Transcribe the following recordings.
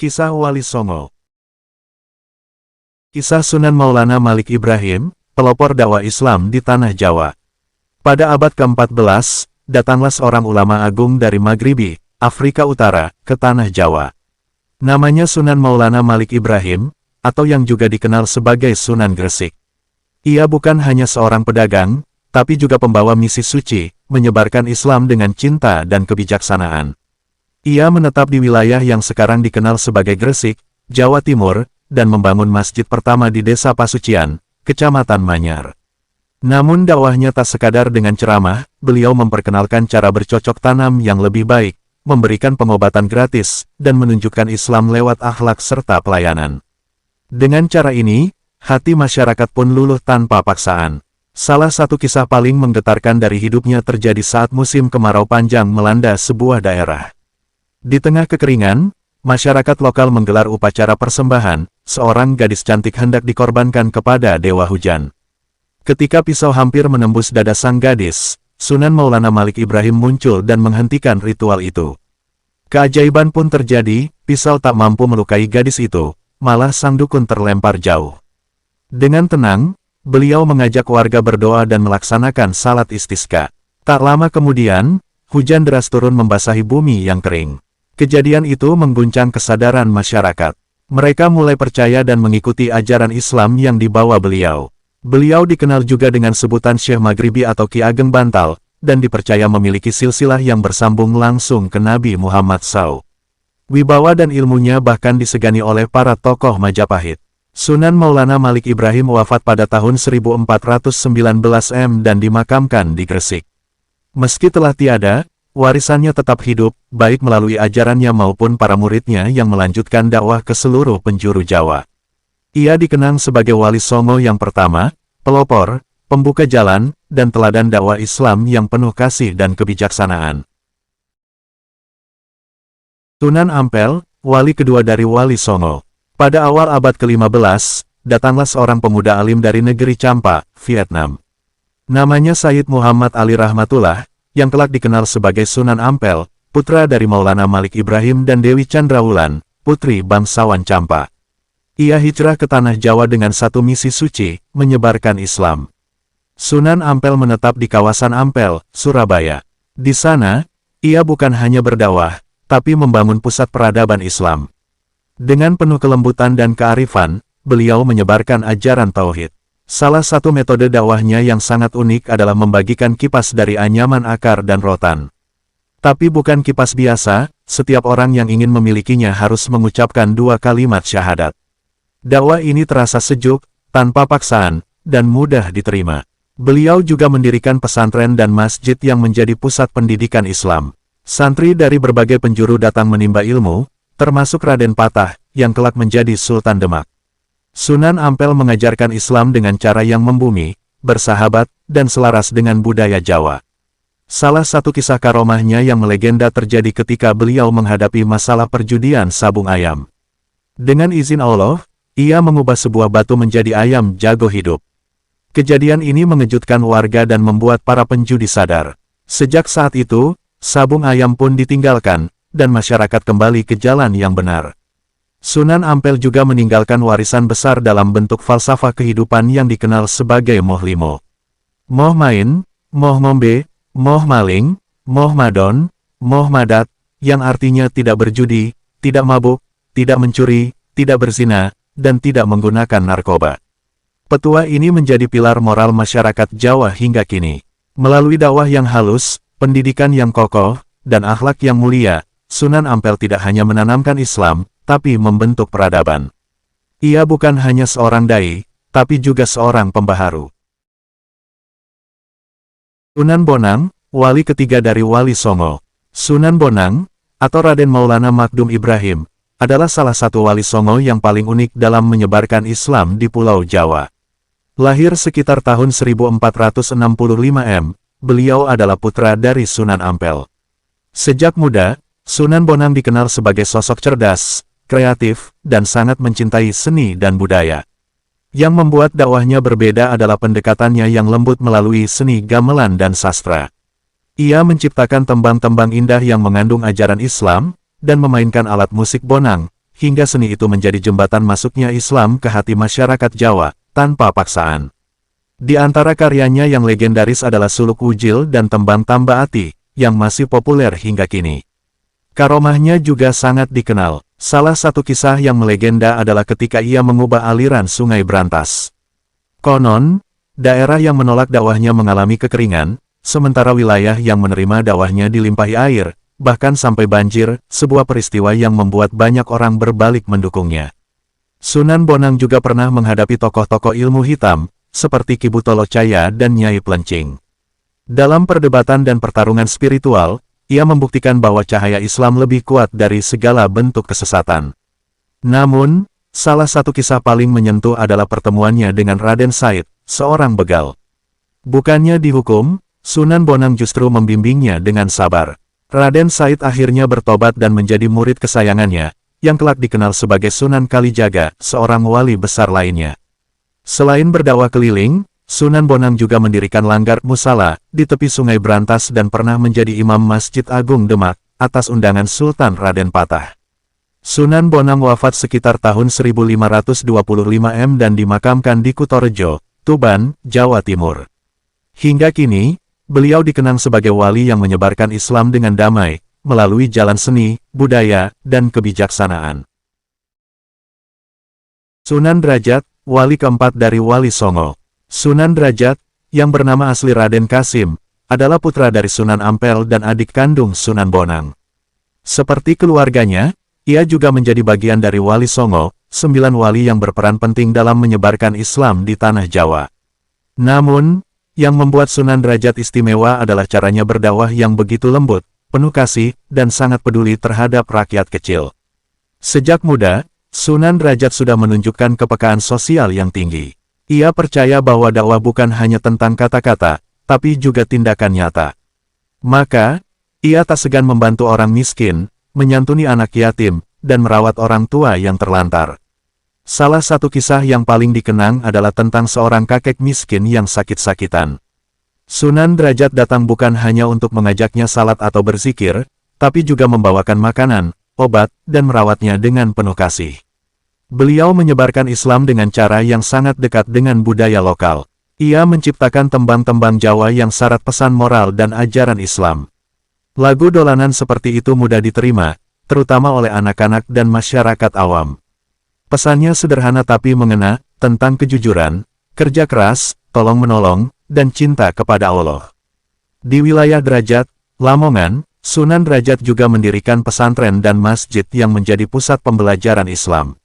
Kisah Wali Songo. Kisah Sunan Maulana Malik Ibrahim, pelopor dakwah Islam di Tanah Jawa. Pada abad ke-14, datanglah seorang ulama agung dari Maghribi, Afrika Utara, ke Tanah Jawa. Namanya Sunan Maulana Malik Ibrahim, atau yang juga dikenal sebagai Sunan Gresik. Ia bukan hanya seorang pedagang, tapi juga pembawa misi suci, menyebarkan Islam dengan cinta dan kebijaksanaan. Ia menetap di wilayah yang sekarang dikenal sebagai Gresik, Jawa Timur, dan membangun masjid pertama di Desa Pasucian, Kecamatan Manyar. Namun dakwahnya tak sekadar dengan ceramah, beliau memperkenalkan cara bercocok tanam yang lebih baik, memberikan pengobatan gratis, dan menunjukkan Islam lewat akhlak serta pelayanan. Dengan cara ini, hati masyarakat pun luluh tanpa paksaan. Salah satu kisah paling menggetarkan dari hidupnya terjadi saat musim kemarau panjang melanda sebuah daerah. Di tengah kekeringan, masyarakat lokal menggelar upacara persembahan, seorang gadis cantik hendak dikorbankan kepada Dewa Hujan. Ketika pisau hampir menembus dada sang gadis, Sunan Maulana Malik Ibrahim muncul dan menghentikan ritual itu. Keajaiban pun terjadi, pisau tak mampu melukai gadis itu, malah sang dukun terlempar jauh. Dengan tenang, beliau mengajak warga berdoa dan melaksanakan salat istisqa. Tak lama kemudian, hujan deras turun membasahi bumi yang kering. Kejadian itu mengguncang kesadaran masyarakat. Mereka mulai percaya dan mengikuti ajaran Islam yang dibawa beliau. Beliau dikenal juga dengan sebutan Syekh Maghribi atau Ki Ageng Bantal, dan dipercaya memiliki silsilah yang bersambung langsung ke Nabi Muhammad SAW. Wibawa dan ilmunya bahkan disegani oleh para tokoh Majapahit. Sunan Maulana Malik Ibrahim wafat pada tahun 1419 dan dimakamkan di Gresik. Meski telah tiada, warisannya tetap hidup, baik melalui ajarannya maupun para muridnya yang melanjutkan dakwah ke seluruh penjuru Jawa. Ia dikenang sebagai Wali Songo yang pertama, pelopor, pembuka jalan, dan teladan dakwah Islam yang penuh kasih dan kebijaksanaan. Sunan Ampel, wali kedua dari Wali Songo. Pada awal abad ke-15, datanglah seorang pemuda alim dari negeri Champa, Vietnam. Namanya Sayyid Muhammad Ali Rahmatullah, yang kelak dikenal sebagai Sunan Ampel, putra dari Maulana Malik Ibrahim dan Dewi Chandrawulan, putri bangsawan Champa. Ia hijrah ke Tanah Jawa dengan satu misi suci, menyebarkan Islam. Sunan Ampel menetap di kawasan Ampel, Surabaya. Di sana, ia bukan hanya berdakwah, tapi membangun pusat peradaban Islam. Dengan penuh kelembutan dan kearifan, beliau menyebarkan ajaran tauhid. Salah satu metode dakwahnya yang sangat unik adalah membagikan kipas dari anyaman akar dan rotan. Tapi bukan kipas biasa, setiap orang yang ingin memilikinya harus mengucapkan 2 kalimat syahadat. Dakwah ini terasa sejuk, tanpa paksaan, dan mudah diterima. Beliau juga mendirikan pesantren dan masjid yang menjadi pusat pendidikan Islam. Santri dari berbagai penjuru datang menimba ilmu, termasuk Raden Patah, yang kelak menjadi Sultan Demak. Sunan Ampel mengajarkan Islam dengan cara yang membumi, bersahabat, dan selaras dengan budaya Jawa. Salah satu kisah karomahnya yang melegenda terjadi ketika beliau menghadapi masalah perjudian sabung ayam. Dengan izin Allah, ia mengubah sebuah batu menjadi ayam jago hidup. Kejadian ini mengejutkan warga dan membuat para penjudi sadar. Sejak saat itu, sabung ayam pun ditinggalkan, dan masyarakat kembali ke jalan yang benar. Sunan Ampel juga meninggalkan warisan besar dalam bentuk falsafah kehidupan yang dikenal sebagai moh limo. Moh main, moh ngombe, moh maling, moh madon, moh madat, yang artinya tidak berjudi, tidak mabuk, tidak mencuri, tidak berzina, dan tidak menggunakan narkoba. Petua ini menjadi pilar moral masyarakat Jawa hingga kini. Melalui dakwah yang halus, pendidikan yang kokoh, dan akhlak yang mulia, Sunan Ampel tidak hanya menanamkan Islam, tapi membentuk peradaban. Ia bukan hanya seorang dai, tapi juga seorang pembaharu. Sunan Bonang, wali ketiga dari Wali Songo. Sunan Bonang, atau Raden Maulana Magdum Ibrahim, adalah salah satu Wali Songo yang paling unik dalam menyebarkan Islam di Pulau Jawa. Lahir sekitar tahun 1465 M, beliau adalah putra dari Sunan Ampel. Sejak muda, Sunan Bonang dikenal sebagai sosok cerdas, kreatif, dan sangat mencintai seni dan budaya. Yang membuat dakwahnya berbeda adalah pendekatannya yang lembut melalui seni gamelan dan sastra. Ia menciptakan tembang-tembang indah yang mengandung ajaran Islam, dan memainkan alat musik bonang, hingga seni itu menjadi jembatan masuknya Islam ke hati masyarakat Jawa, tanpa paksaan. Di antara karyanya yang legendaris adalah Suluk Wujil dan Tembang Tamba Ati, yang masih populer hingga kini. Karomahnya juga sangat dikenal. Salah satu kisah yang melegenda adalah ketika ia mengubah aliran Sungai Brantas. Konon, daerah yang menolak dakwahnya mengalami kekeringan, sementara wilayah yang menerima dakwahnya dilimpahi air, bahkan sampai banjir, sebuah peristiwa yang membuat banyak orang berbalik mendukungnya. Sunan Bonang juga pernah menghadapi tokoh-tokoh ilmu hitam, seperti Ki Butolocaya dan Nyai Plencing. Dalam perdebatan dan pertarungan spiritual, ia membuktikan bahwa cahaya Islam lebih kuat dari segala bentuk kesesatan. Namun, salah satu kisah paling menyentuh adalah pertemuannya dengan Raden Said, seorang begal. Bukannya dihukum, Sunan Bonang justru membimbingnya dengan sabar. Raden Said akhirnya bertobat dan menjadi murid kesayangannya, yang kelak dikenal sebagai Sunan Kalijaga, seorang wali besar lainnya. Selain berdakwah keliling, Sunan Bonang juga mendirikan langgar musala di tepi Sungai Brantas dan pernah menjadi imam Masjid Agung Demak, atas undangan Sultan Raden Patah. Sunan Bonang wafat sekitar tahun 1525 M dan dimakamkan di Kutorejo, Tuban, Jawa Timur. Hingga kini, beliau dikenang sebagai wali yang menyebarkan Islam dengan damai, melalui jalan seni, budaya, dan kebijaksanaan. Sunan Derajat, wali keempat dari Wali Songo. Sunan Derajat, yang bernama asli Raden Kasim, adalah putra dari Sunan Ampel dan adik kandung Sunan Bonang. Seperti keluarganya, ia juga menjadi bagian dari Wali Songo, 9 wali yang berperan penting dalam menyebarkan Islam di tanah Jawa. Namun, yang membuat Sunan Derajat istimewa adalah caranya berdakwah yang begitu lembut, penuh kasih, dan sangat peduli terhadap rakyat kecil. Sejak muda, Sunan Derajat sudah menunjukkan kepekaan sosial yang tinggi. Ia percaya bahwa dakwah bukan hanya tentang kata-kata, tapi juga tindakan nyata. Maka, ia tak segan membantu orang miskin, menyantuni anak yatim, dan merawat orang tua yang terlantar. Salah satu kisah yang paling dikenang adalah tentang seorang kakek miskin yang sakit-sakitan. Sunan Derajat datang bukan hanya untuk mengajaknya salat atau berzikir, tapi juga membawakan makanan, obat, dan merawatnya dengan penuh kasih. Beliau menyebarkan Islam dengan cara yang sangat dekat dengan budaya lokal. Ia menciptakan tembang-tembang Jawa yang syarat pesan moral dan ajaran Islam. Lagu dolanan seperti itu mudah diterima, terutama oleh anak-anak dan masyarakat awam. Pesannya sederhana tapi mengena, tentang kejujuran, kerja keras, tolong-menolong, dan cinta kepada Allah. Di wilayah Derajat, Lamongan, Sunan Derajat juga mendirikan pesantren dan masjid yang menjadi pusat pembelajaran Islam.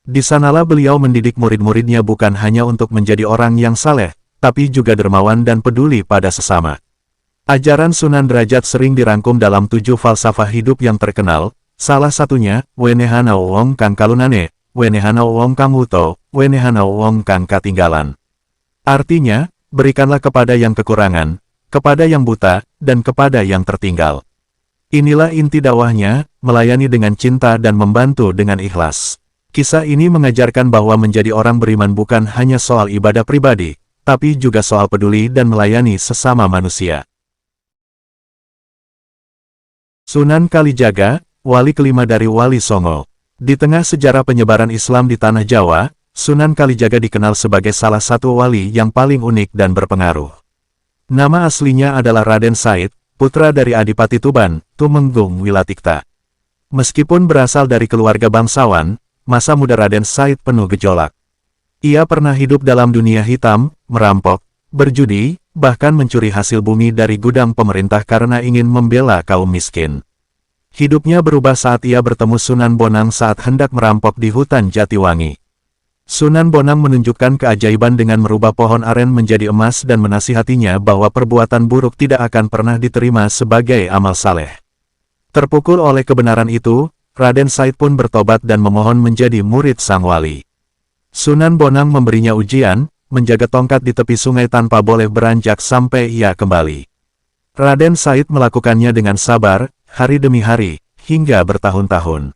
Di sanalah beliau mendidik murid-muridnya bukan hanya untuk menjadi orang yang saleh, tapi juga dermawan dan peduli pada sesama. Ajaran Sunan Derajat sering dirangkum dalam 7 falsafah hidup yang terkenal, salah satunya, Wenehana wong kang kalunane, Wenehana wong kang wuto, Wenehana wong kang katinggalan. Artinya, berikanlah kepada yang kekurangan, kepada yang buta, dan kepada yang tertinggal. Inilah inti dakwahnya, melayani dengan cinta dan membantu dengan ikhlas. Kisah ini mengajarkan bahwa menjadi orang beriman bukan hanya soal ibadah pribadi, tapi juga soal peduli dan melayani sesama manusia. Sunan Kalijaga, wali kelima dari Wali Songo. Di tengah sejarah penyebaran Islam di tanah Jawa, Sunan Kalijaga dikenal sebagai salah satu wali yang paling unik dan berpengaruh. Nama aslinya adalah Raden Said, putra dari Adipati Tuban, Tumenggung Wilatikta. Meskipun berasal dari keluarga bangsawan, masa muda Raden Said penuh gejolak. Ia pernah hidup dalam dunia hitam, merampok, berjudi, bahkan mencuri hasil bumi dari gudang pemerintah karena ingin membela kaum miskin. Hidupnya berubah saat ia bertemu Sunan Bonang saat hendak merampok di hutan Jatiwangi. Sunan Bonang menunjukkan keajaiban dengan merubah pohon aren menjadi emas dan menasihatinya bahwa perbuatan buruk tidak akan pernah diterima sebagai amal saleh. Terpukul oleh kebenaran itu, Raden Said pun bertobat dan memohon menjadi murid sang wali. Sunan Bonang memberinya ujian, menjaga tongkat di tepi sungai tanpa boleh beranjak sampai ia kembali. Raden Said melakukannya dengan sabar, hari demi hari, hingga bertahun-tahun.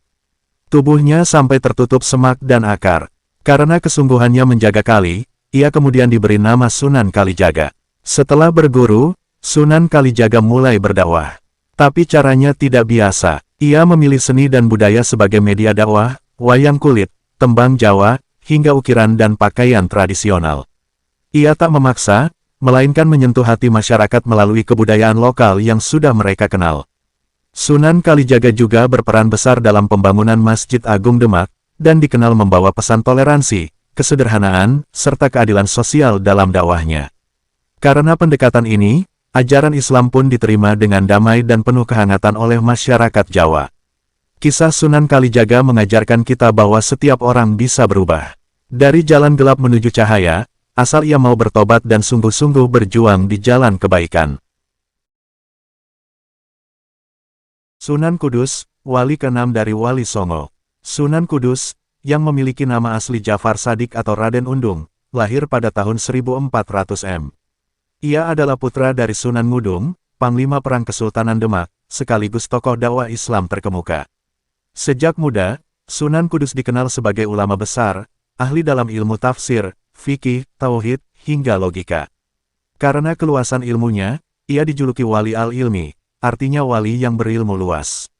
Tubuhnya sampai tertutup semak dan akar. Karena kesungguhannya menjaga kali, ia kemudian diberi nama Sunan Kalijaga. Setelah berguru, Sunan Kalijaga mulai berdakwah. Tapi caranya tidak biasa. Ia memilih seni dan budaya sebagai media dakwah, wayang kulit, tembang Jawa, hingga ukiran dan pakaian tradisional. Ia tak memaksa, melainkan menyentuh hati masyarakat melalui kebudayaan lokal yang sudah mereka kenal. Sunan Kalijaga juga berperan besar dalam pembangunan Masjid Agung Demak, dan dikenal membawa pesan toleransi, kesederhanaan, serta keadilan sosial dalam dakwahnya. Karena pendekatan ini, ajaran Islam pun diterima dengan damai dan penuh kehangatan oleh masyarakat Jawa. Kisah Sunan Kalijaga mengajarkan kita bahwa setiap orang bisa berubah dari jalan gelap menuju cahaya, asal ia mau bertobat dan sungguh-sungguh berjuang di jalan kebaikan. Sunan Kudus, wali ke-6 dari Wali Songo. Sunan Kudus, yang memiliki nama asli Jafar Shadiq atau Raden Undung, lahir pada tahun 1400 M. Ia adalah putra dari Sunan Ngudung, Panglima Perang Kesultanan Demak, sekaligus tokoh dakwah Islam terkemuka. Sejak muda, Sunan Kudus dikenal sebagai ulama besar, ahli dalam ilmu tafsir, fikih, tauhid, hingga logika. Karena keluasan ilmunya, ia dijuluki Wali Al-Ilmi, artinya wali yang berilmu luas.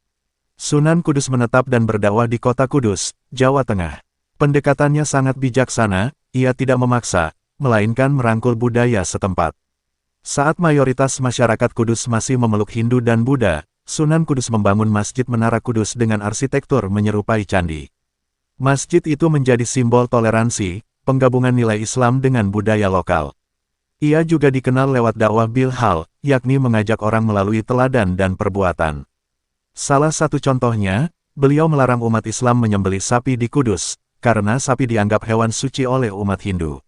Sunan Kudus menetap dan berdakwah di kota Kudus, Jawa Tengah. Pendekatannya sangat bijaksana, ia tidak memaksa, melainkan merangkul budaya setempat. Saat mayoritas masyarakat Kudus masih memeluk Hindu dan Buddha, Sunan Kudus membangun Masjid Menara Kudus dengan arsitektur menyerupai candi. Masjid itu menjadi simbol toleransi, penggabungan nilai Islam dengan budaya lokal. Ia juga dikenal lewat dakwah Bilhal, yakni mengajak orang melalui teladan dan perbuatan. Salah satu contohnya, beliau melarang umat Islam menyembelih sapi di Kudus, karena sapi dianggap hewan suci oleh umat Hindu.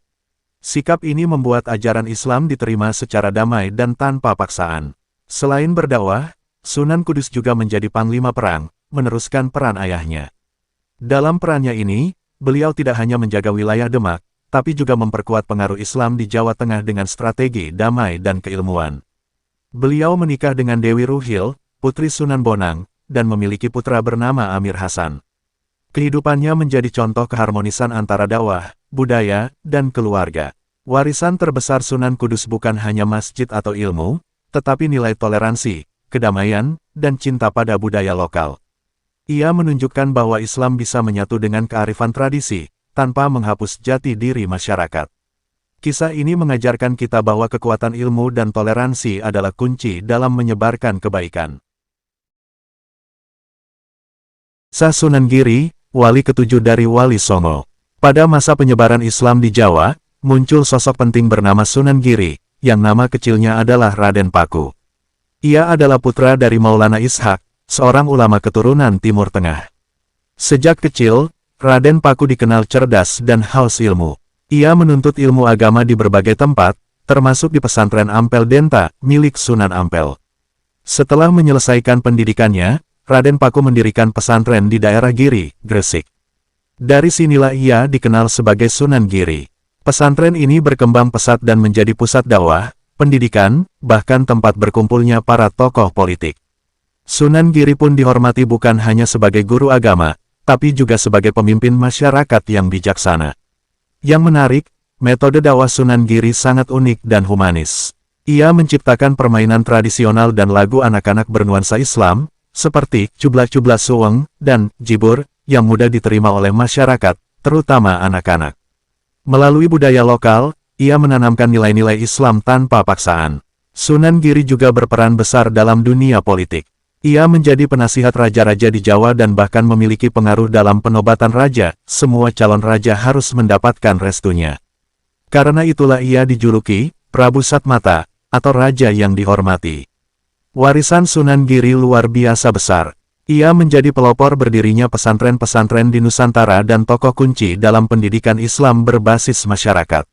Sikap ini membuat ajaran Islam diterima secara damai dan tanpa paksaan. Selain berdakwah, Sunan Kudus juga menjadi panglima perang, meneruskan peran ayahnya. Dalam perannya ini, beliau tidak hanya menjaga wilayah Demak, tapi juga memperkuat pengaruh Islam di Jawa Tengah dengan strategi damai dan keilmuan. Beliau menikah dengan Dewi Ruhil, putri Sunan Bonang, dan memiliki putra bernama Amir Hasan. Kehidupannya menjadi contoh keharmonisan antara dakwah, budaya, dan keluarga. Warisan terbesar Sunan Kudus bukan hanya masjid atau ilmu, tetapi nilai toleransi, kedamaian, dan cinta pada budaya lokal. Ia menunjukkan bahwa Islam bisa menyatu dengan kearifan tradisi, tanpa menghapus jati diri masyarakat. Kisah ini mengajarkan kita bahwa kekuatan ilmu dan toleransi adalah kunci dalam menyebarkan kebaikan. Sah Sunan Giri, wali ketujuh dari Wali Songo. Pada masa penyebaran Islam di Jawa, muncul sosok penting bernama Sunan Giri, yang nama kecilnya adalah Raden Paku. Ia adalah putra dari Maulana Ishak, seorang ulama keturunan Timur Tengah. Sejak kecil, Raden Paku dikenal cerdas dan haus ilmu. Ia menuntut ilmu agama di berbagai tempat, termasuk di pesantren Ampel Denta, milik Sunan Ampel. Setelah menyelesaikan pendidikannya, Raden Paku mendirikan pesantren di daerah Giri, Gresik. Dari sinilah ia dikenal sebagai Sunan Giri. Pesantren ini berkembang pesat dan menjadi pusat dakwah, pendidikan, bahkan tempat berkumpulnya para tokoh politik. Sunan Giri pun dihormati bukan hanya sebagai guru agama, tapi juga sebagai pemimpin masyarakat yang bijaksana. Yang menarik, metode dakwah Sunan Giri sangat unik dan humanis. Ia menciptakan permainan tradisional dan lagu anak-anak bernuansa Islam, seperti Cubla-Cubla Suweng dan Jibur, yang mudah diterima oleh masyarakat, terutama anak-anak. Melalui budaya lokal, ia menanamkan nilai-nilai Islam tanpa paksaan. Sunan Giri juga berperan besar dalam dunia politik. Ia menjadi penasihat raja-raja di Jawa dan bahkan memiliki pengaruh dalam penobatan raja. Semua calon raja harus mendapatkan restunya. Karena itulah ia dijuluki Prabu Satmata, atau raja yang dihormati. Warisan Sunan Giri luar biasa besar. Ia menjadi pelopor berdirinya pesantren-pesantren di Nusantara dan tokoh kunci dalam pendidikan Islam berbasis masyarakat.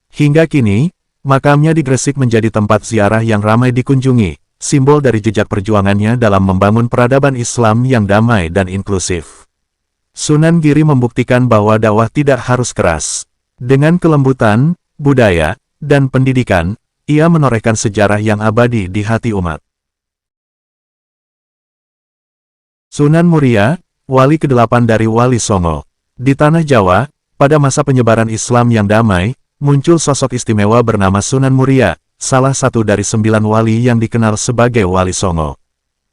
Hingga kini, makamnya di Gresik menjadi tempat ziarah yang ramai dikunjungi, simbol dari jejak perjuangannya dalam membangun peradaban Islam yang damai dan inklusif. Sunan Giri membuktikan bahwa dakwah tidak harus keras. Dengan kelembutan, budaya, dan pendidikan, ia menorehkan sejarah yang abadi di hati umat. Sunan Muria, wali ke-8 dari Wali Songo. Di Tanah Jawa, pada masa penyebaran Islam yang damai, muncul sosok istimewa bernama Sunan Muria, salah satu dari 9 wali yang dikenal sebagai Wali Songo.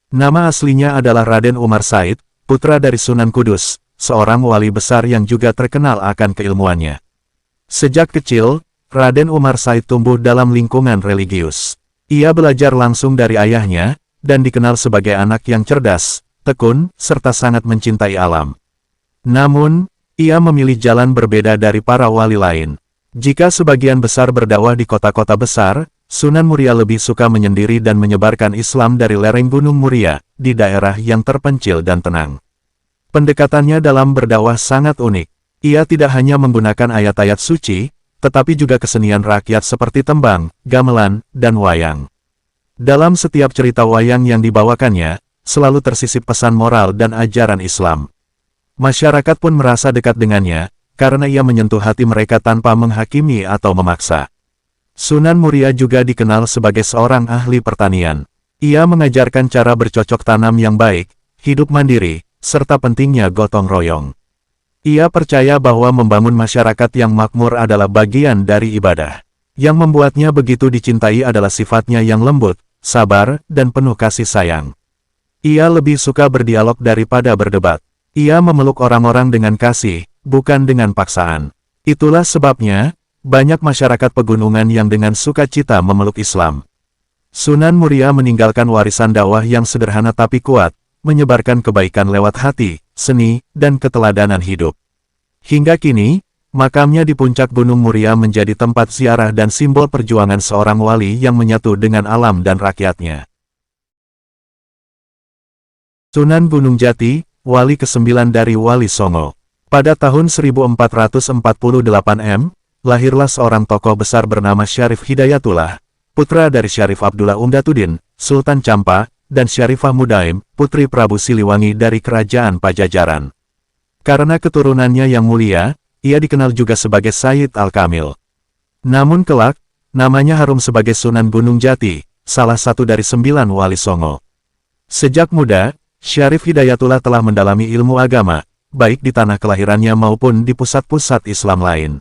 Nama aslinya adalah Raden Umar Said, putra dari Sunan Kudus, seorang wali besar yang juga terkenal akan keilmuannya. Sejak kecil, Raden Umar Said tumbuh dalam lingkungan religius. Ia belajar langsung dari ayahnya, dan dikenal sebagai anak yang cerdas, tekun, serta sangat mencintai alam. Namun, ia memilih jalan berbeda dari para wali lain. Jika sebagian besar berdakwah di kota-kota besar, Sunan Muria lebih suka menyendiri dan menyebarkan Islam dari lereng Gunung Muria, di daerah yang terpencil dan tenang. Pendekatannya dalam berdakwah sangat unik. Ia tidak hanya menggunakan ayat-ayat suci, tetapi juga kesenian rakyat seperti tembang, gamelan, dan wayang. Dalam setiap cerita wayang yang dibawakannya, selalu tersisip pesan moral dan ajaran Islam. Masyarakat pun merasa dekat dengannya, karena ia menyentuh hati mereka tanpa menghakimi atau memaksa. Sunan Muria juga dikenal sebagai seorang ahli pertanian. Ia mengajarkan cara bercocok tanam yang baik, hidup mandiri, serta pentingnya gotong royong. Ia percaya bahwa membangun masyarakat yang makmur adalah bagian dari ibadah. Yang membuatnya begitu dicintai adalah sifatnya yang lembut, sabar, dan penuh kasih sayang. Ia lebih suka berdialog daripada berdebat. Ia memeluk orang-orang dengan kasih, bukan dengan paksaan. Itulah sebabnya, banyak masyarakat pegunungan yang dengan sukacita memeluk Islam. Sunan Muria meninggalkan warisan dakwah yang sederhana tapi kuat, menyebarkan kebaikan lewat hati, seni, dan keteladanan hidup. Hingga kini, makamnya di puncak Gunung Muria menjadi tempat ziarah dan simbol perjuangan seorang wali yang menyatu dengan alam dan rakyatnya. Sunan Gunung Jati, wali ke-9 dari Wali Songo. Pada tahun 1448 M, lahirlah seorang tokoh besar bernama Syarif Hidayatullah, putra dari Syarif Abdullah Umdatuddin, Sultan Campa, dan Syarifah Mudaim, putri Prabu Siliwangi dari Kerajaan Pajajaran. Karena keturunannya yang mulia, ia dikenal juga sebagai Sayyid Al-Kamil. Namun kelak, namanya harum sebagai Sunan Gunung Jati, salah satu dari 9 Wali Songo. Sejak muda, Syarif Hidayatullah telah mendalami ilmu agama, baik di tanah kelahirannya maupun di pusat-pusat Islam lain.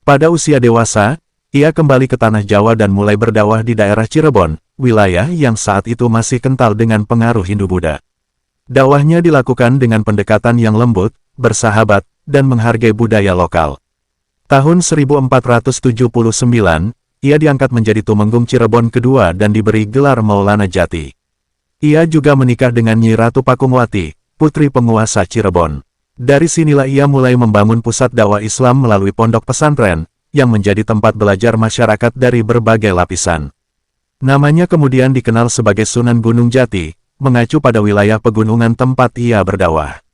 Pada usia dewasa, ia kembali ke tanah Jawa dan mulai berdakwah di daerah Cirebon, wilayah yang saat itu masih kental dengan pengaruh Hindu-Buddha. Dakwahnya dilakukan dengan pendekatan yang lembut, bersahabat, dan menghargai budaya lokal. Tahun 1479, ia diangkat menjadi Tumenggung Cirebon kedua dan diberi gelar Maulana Jati. Ia juga menikah dengan Nyi Ratu Pakungwati, putri penguasa Cirebon. Dari sinilah ia mulai membangun pusat dakwah Islam melalui pondok pesantren, yang menjadi tempat belajar masyarakat dari berbagai lapisan. Namanya kemudian dikenal sebagai Sunan Gunung Jati, mengacu pada wilayah pegunungan tempat ia berdakwah.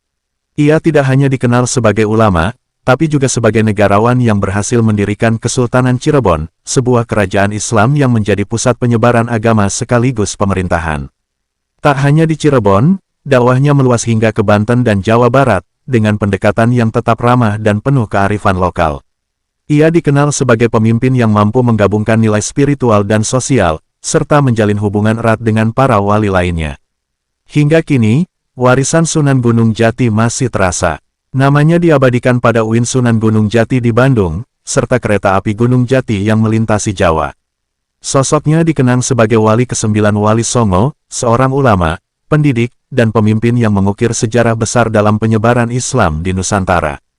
Ia tidak hanya dikenal sebagai ulama, tapi juga sebagai negarawan yang berhasil mendirikan Kesultanan Cirebon, sebuah kerajaan Islam yang menjadi pusat penyebaran agama sekaligus pemerintahan. Tak hanya di Cirebon, dakwahnya meluas hingga ke Banten dan Jawa Barat, dengan pendekatan yang tetap ramah dan penuh kearifan lokal. Ia dikenal sebagai pemimpin yang mampu menggabungkan nilai spiritual dan sosial, serta menjalin hubungan erat dengan para wali lainnya. Hingga kini, warisan Sunan Gunung Jati masih terasa. Namanya diabadikan pada UIN Sunan Gunung Jati di Bandung, serta kereta api Gunung Jati yang melintasi Jawa. Sosoknya dikenang sebagai wali ke-9 Wali Songo, seorang ulama, pendidik, dan pemimpin yang mengukir sejarah besar dalam penyebaran Islam di Nusantara.